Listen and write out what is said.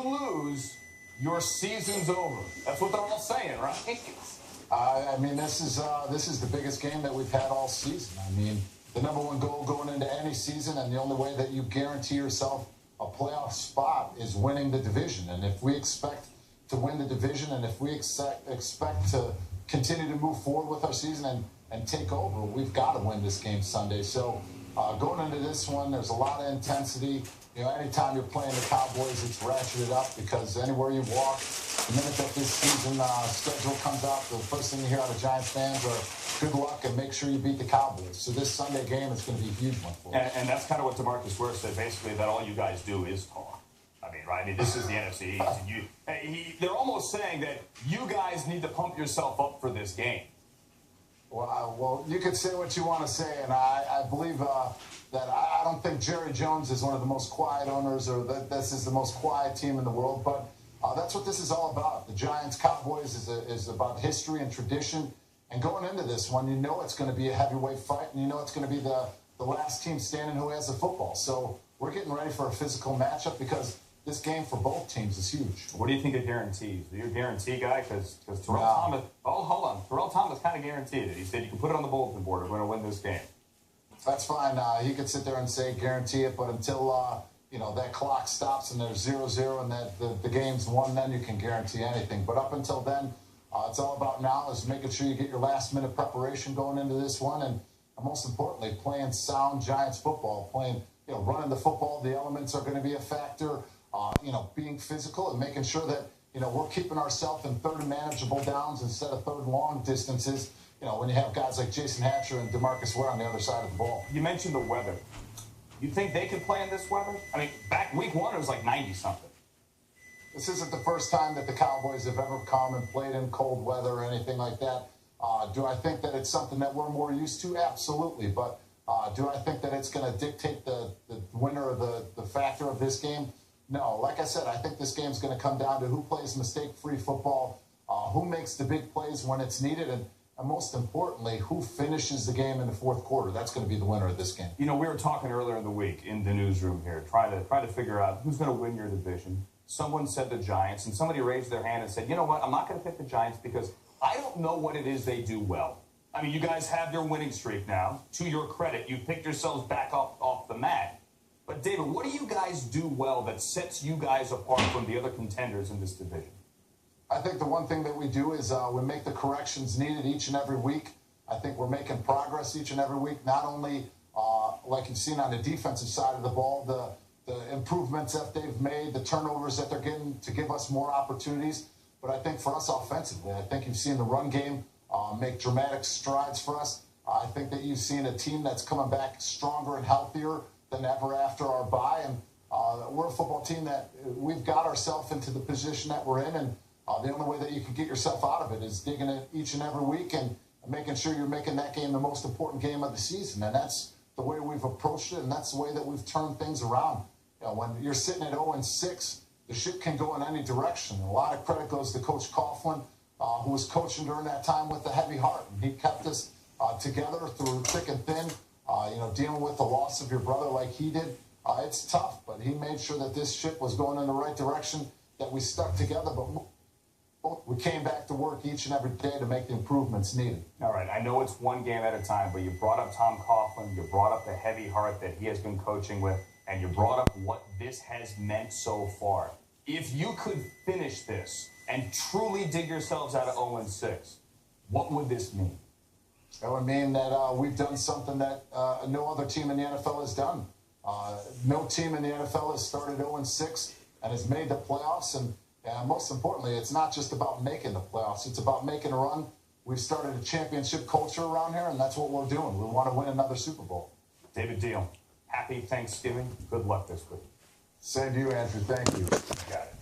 lose, your season's over. That's what they're all saying, right? I mean, this is the biggest game that we've had all season. I mean, the number one goal going into any season, and the only way that you guarantee yourself a playoff spot is winning the division. And if we expect to win the division, and if we expect to continue to move forward with our season and take over, we've got to win this game Sunday. So going into this one, there's a lot of intensity. You know, anytime you're playing the Cowboys, it's ratcheted up because anywhere you walk, the minute that this season schedule comes out, the first thing you hear out of Giants fans are good luck and make sure you beat the Cowboys. So this Sunday game is going to be a huge one for us. And that's kind of what DeMarcus Ware said, basically, that all you guys do is talk. I mean, right? I mean, this is the NFC East. And they're almost saying that you guys need to pump yourself up for this game. Well, you could say what you want to say, and I believe that I don't think Jerry Jones is one of the most quiet owners, or that this is the most quiet team in the world, but that's what this is all about. The Giants-Cowboys is about history and tradition, and going into this one, you know it's going to be a heavyweight fight, and you know it's going to be the last team standing who has the football. So we're getting ready for a physical matchup because this game for both teams is huge. What do you think of guarantees? Are you a guarantee guy? Because Terrell Thomas, hold on. Terrell Thomas kind of guaranteed it. He said you can put it on the bulletin board. We're going to win this game. That's fine. He could sit there and say guarantee it, but until that clock stops and there's 0-0 and that the game's won, then you can guarantee anything. But up until then, it's all about now is making sure you get your last minute preparation going into this one, and most importantly, playing sound Giants football, running the football. The elements are going to be a factor. Being physical and making sure that, we're keeping ourselves in third and manageable downs instead of third long distances, when you have guys like Jason Hatcher and DeMarcus Ware on the other side of the ball. You mentioned the weather. You think they can play in this weather? I mean, back week one, it was like 90-something. This isn't the first time that the Cowboys have ever come and played in cold weather or anything like that. Do I think that it's something that we're more used to? Absolutely. But do I think that it's going to dictate the winner or the factor of this game? No, like I said, I think this game's going to come down to who plays mistake-free football, who makes the big plays when it's needed, and most importantly, who finishes the game in the fourth quarter. That's going to be the winner of this game. We were talking earlier in the week in the newsroom here, trying to figure out who's going to win your division. Someone said the Giants, and somebody raised their hand and said, you know what, I'm not going to pick the Giants because I don't know what it is they do well. I mean, you guys have your winning streak now. To your credit, you picked yourselves back off the mat. But, David, what do you guys do well that sets you guys apart from the other contenders in this division? I think the one thing that we do is we make the corrections needed each and every week. I think we're making progress each and every week, not only like you've seen on the defensive side of the ball, the improvements that they've made, the turnovers that they're getting to give us more opportunities, but I think for us offensively, I think you've seen the run game make dramatic strides for us. I think that you've seen a team that's coming back stronger and healthier than ever after our bye, and we're a football team that we've got ourselves into the position that we're in, and the only way that you can get yourself out of it is digging it each and every week and making sure you're making that game the most important game of the season, and that's the way we've approached it, and that's the way that we've turned things around. When you're sitting at 0-6, the ship can go in any direction. A lot of credit goes to Coach Coughlin, who was coaching during that time with a heavy heart, and he kept us together through thick and thin. Dealing with the loss of your brother like he did, it's tough, but he made sure that this ship was going in the right direction, that we stuck together, but we came back to work each and every day to make the improvements needed. All right, I know it's one game at a time, but you brought up Tom Coughlin, you brought up the heavy heart that he has been coaching with, and you brought up what this has meant so far. If you could finish this and truly dig yourselves out of 0-6, what would this mean? That would mean that we've done something that no other team in the NFL has done. No team in the NFL has started 0-6 and has made the playoffs. And most importantly, it's not just about making the playoffs. It's about making a run. We've started a championship culture around here, and that's what we're doing. We want to win another Super Bowl. David Diehl, happy Thanksgiving. Good luck this week. Same to you, Andrew. Thank you. Got it.